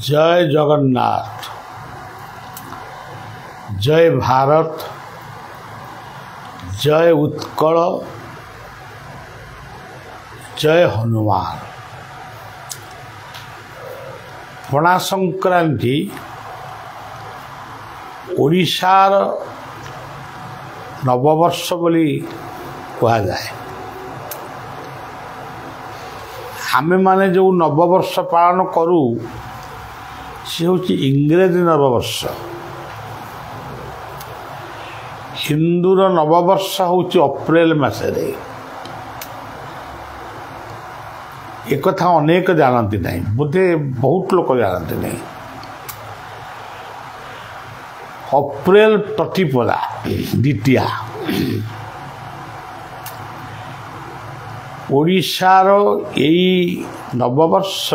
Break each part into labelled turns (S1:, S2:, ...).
S1: जय जगन्नाथ, जय भारत, जय उत्कल, जय हनुमान। पणा संक्रांति ओडिशार नववर्ष बोली कहा जाए। आमे माने जो नववर्ष पालन करूँ सी हूँ इंग्रेजी नववर्ष। हिंदूर नववर्ष हूँ अप्रैल मासरे। एक कथा अनेक जानती नहीं, बोधे बहुत लोग जानते नहीं। अप्रैल प्रतिपदा द्वितीया ओडिशार यही नववर्ष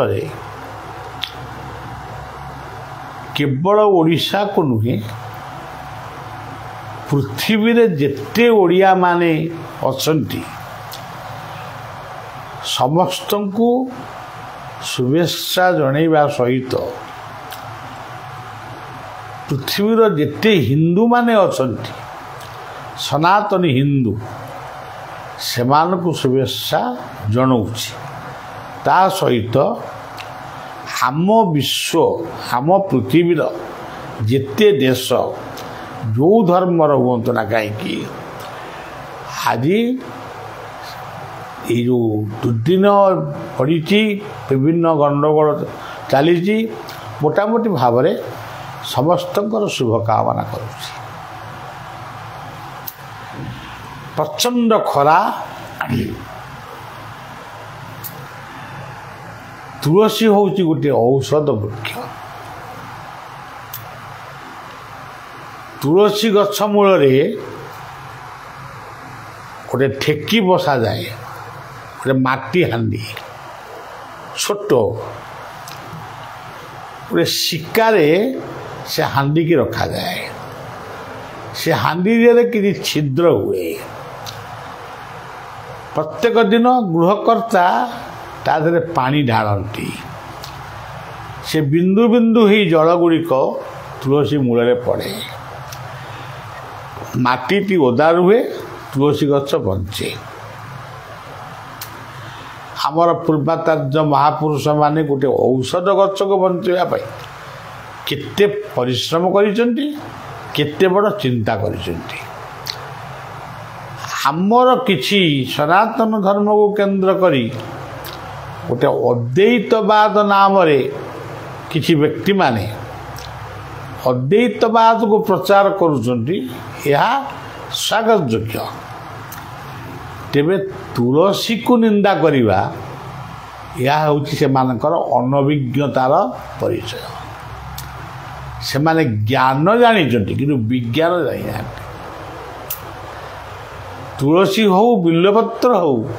S1: केवल ओडिशा को नुहे पृथ्वी रे जेते ओडिया माने अछंती समस्त को शुभेच्छा जनइबा सहित पृथ्वीर जेते हिंदू माने अछंती सनातनी हिंदू सेमान को शुभेच्छा जनाऊँगी। ता सहित आम विश्व आम पृथ्वीर जेते देश जो धर्मर हूँ ना कहीं आज ये जो दुर्दिन पड़ी विभिन्न गंडगोल चली मोटामोटी भाव में समस्त शुभकामना करुँच। प्रचंड खरा तुलसी हूँ गोटे औषध वृक्ष। तुलसी गछ मूल गोटे ठेकी बसा जाए, गोटे माटी हांडी छोट गोटे शिकारे से हांडी की रखा जाए। से हांडी कि छिद्र हुए। प्रत्येक दिन गृहकर्ता तादरे पानी ढालती। से बिंदु बिंदु ही जल गुड़िक तुलसी मूल पड़े। माटी ओदा रुहे, तुलसी गछ बंचे। आमर पूर्वाचार्य महापुरुष माने गोटे औषध गछ को बंचाई केते परिश्रम करिसेंती, केते बड़ चिंता करिसेंती। आमर किछि सनातन धर्म को केंद्र करी गोटे अद्वैतवाद नाम रे किछि व्यक्ति माने अद्वैतवाद को प्रचार करुचंती। यह स्वागत योग्य। तेबे तुलसी को निंदा करिबा यह होछि से मानकर अनभिज्ञतार परिचय। से माने ज्ञान जानिचंती किंतु विज्ञान जानि नांती। तुलसी हो बिल्वपत्र हो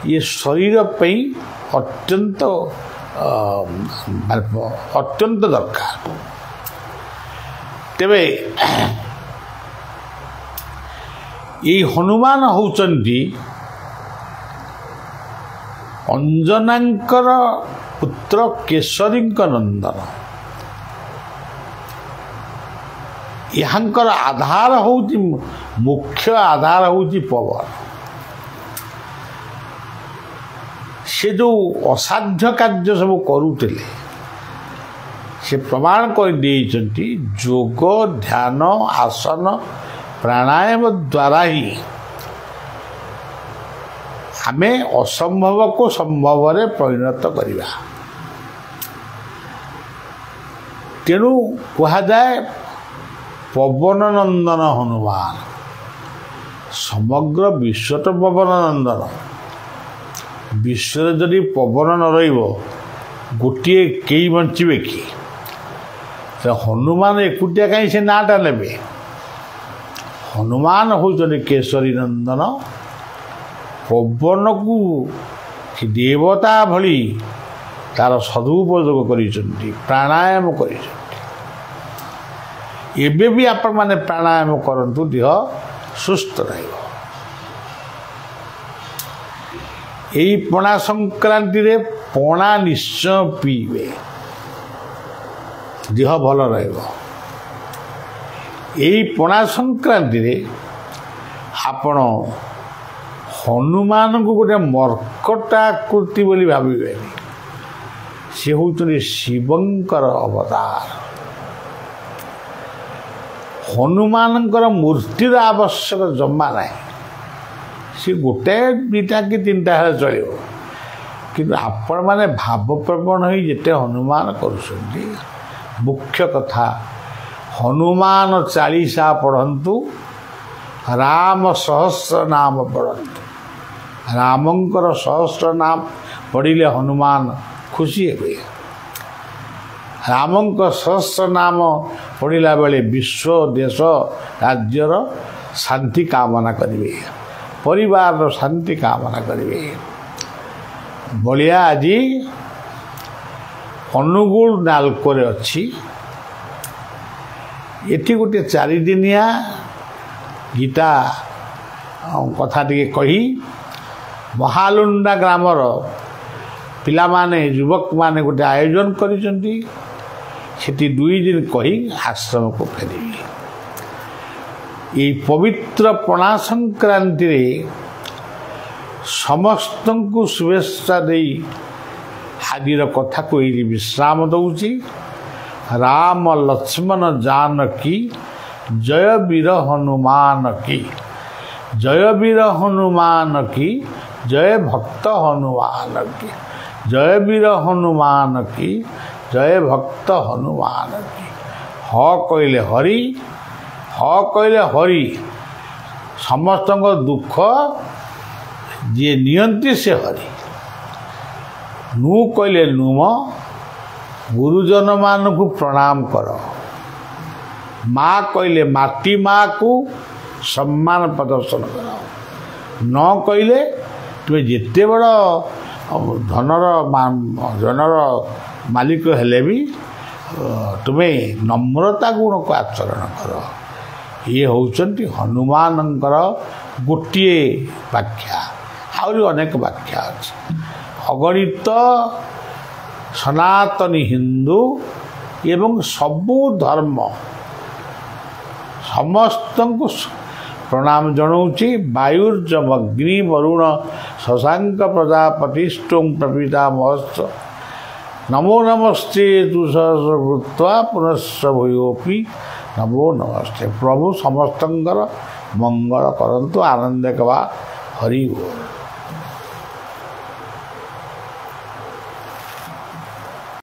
S1: ये शरीर पे अत्यंत अत्यंत दरकार। तेबे ये हनुमान होचंती अंजनांकर पुत्र केशरींक नंदन। यहांकर आधार होची मुख्य आधार होची पवन। से जो असाध्य कार्य सब करुले से प्रमाण कर देइचंती योग ध्यान आसन प्राणायाम द्वारा ही आमे असंभव को संभव रे परिणत करिबा। तेणु कहा जाए पवन नंदन हनुमान। समग्र विश्व तो पवन नंदन। विश्व जदि पवन न रहिबो गोटे कई बंचे कि हनुमान एकुटिया कहीं से नाटा नेबे। हनुमान होचने केशरी नंदन। पवन को देवता भली तार सदुपयोग करिसेंती, प्राणायाम करिसेंती। एबे भी आपण माने प्राणायाम करंतु देह सुस्थ रहिबो। एई पणा संक्रांति रे पणा निश्चय पीबे। ଦେହ ଭଲ ରହିବ। ଏଇ ପଣା ସଂକ୍ରାନ୍ତିରେ ଆପଣ ହନୁମାନଙ୍କୁ ଗୋଟେ ମର୍କଟ ଆକୃତି ବୋଲି ଭାବିବେନି। ସେ ହେଉଛନ୍ତି ଶିବଙ୍କର ଅବତାର। ହନୁମାନଙ୍କର ମୂର୍ତ୍ତିର ଆବଶ୍ୟକ ଜମା ନାହିଁ। ସେ ଗୋଟାଏ ଦୁଇଟା କି ତିନିଟା ହେଲେ ଚଳିବ, କିନ୍ତୁ ଆପଣମାନେ ଭାବପ୍ରବଣ ହୋଇ ଯେତେ ହନୁମାନ କରୁଛନ୍ତି, ମୁଖ୍ୟ କଥା ହନୁମାନ ଚାଳିଶା ପଢ଼ନ୍ତୁ, ରାମ ସହସ୍ର ନାମ ପଢ଼ନ୍ତୁ। ରାମଙ୍କର ସହସ୍ର ନାମ ପଢ଼ିଲେ ହନୁମାନ ଖୁସି ହେବେ। ରାମଙ୍କ ସହସ୍ର ନାମ ପଢ଼ିଲା ବେଳେ ବିଶ୍ୱ ଦେଶ ରାଜ୍ୟର ଶାନ୍ତି କାମନା କରିବେ, ପରିବାରର ଶାନ୍ତି କାମନା କରିବେ। ବଳିଆ ଆଜି ଅନୁଗୁଳ ନାଲକୋରେ ଅଛି। ଏଠି ଗୋଟିଏ 4 ଦିନିଆ ଗୀତା କଥା ଟିକେ କହି ମହାଲୁଣ୍ଡା ଗ୍ରାମର ପିଲାମାନେ ଯୁବକମାନେ ଗୋଟେ ଆୟୋଜନ କରିଛନ୍ତି। ସେଠି 2 ଦିନ କହି ଆଶ୍ରମକୁ ଫେରିବି। এই ପବିତ୍ର ପଣା ସଂକ୍ରାନ୍ତିରେ ସମସ୍ତଙ୍କୁ ଶୁଭେଚ୍ଛା ଦେଇ ଆଜିର କଥାକୁ ଏଇଠି ବିଶ୍ରାମ ଦେଉଛି। ରାମ ଲକ୍ଷ୍ମଣ ଜାନକୀ ଜୟ ବୀର ହନୁମାନ କି, ଜୟ ବୀର ହନୁମାନ କି, ଜୟ ଭକ୍ତ ହନୁମାନ କି, ଜୟ ବୀର ହନୁମାନ କି, ଜୟ ଭକ୍ତ ହନୁମାନ କି। ହ କହିଲେ ହରି, ହ କହିଲେ ହରି। ସମସ୍ତଙ୍କ ଦୁଃଖ ଯିଏ ନିଅନ୍ତି ସେ ହରି। ନୁ କହିଲେ ନୁମ, ଗୁରୁଜନମାନଙ୍କୁ ପ୍ରଣାମ କର। ମା କହିଲେ ମାଟି ମାକୁ ସମ୍ମାନ ପ୍ରଦର୍ଶନ କର। ନ କହିଲେ ତୁମେ ଯେତେ ବଡ଼ ଜନର ମାଲିକ ହେଲେ ବି ତୁମେ ନମ୍ରତା ଗୁଣକୁ ଆଚରଣ କର। ଇଏ ହେଉଛନ୍ତି ହନୁମାନଙ୍କର ଗୋଟିଏ ବ୍ୟାଖ୍ୟା। ଆହୁରି ଅନେକ ବ୍ୟାଖ୍ୟା ଅଛି। ଅଗଣିତ ସନାତନୀ ହିନ୍ଦୁ ଏବଂ ସବୁ ଧର୍ମ ସମସ୍ତଙ୍କୁ ପ୍ରଣାମ ଜଣାଉଛି। ବାୟୁର୍ଜମଗ୍ନି ବରୁଣ ଶଶାଙ୍କ ପ୍ରଜାପତିଷ୍ଟୋଂ ପ୍ରପିତା ମହସ୍ତ ନମୋ ନମସ୍ତେ ତୁଷହୃତ୍ୱା ପୁନଶ୍ଚ ଭୂୟୋପି ନମୋ ନମସ୍ତେ। ପ୍ରଭୁ ସମସ୍ତଙ୍କର ମଙ୍ଗଳ କରନ୍ତୁ। ଆନନ୍ଦ କବା ହରି ବୋଲ।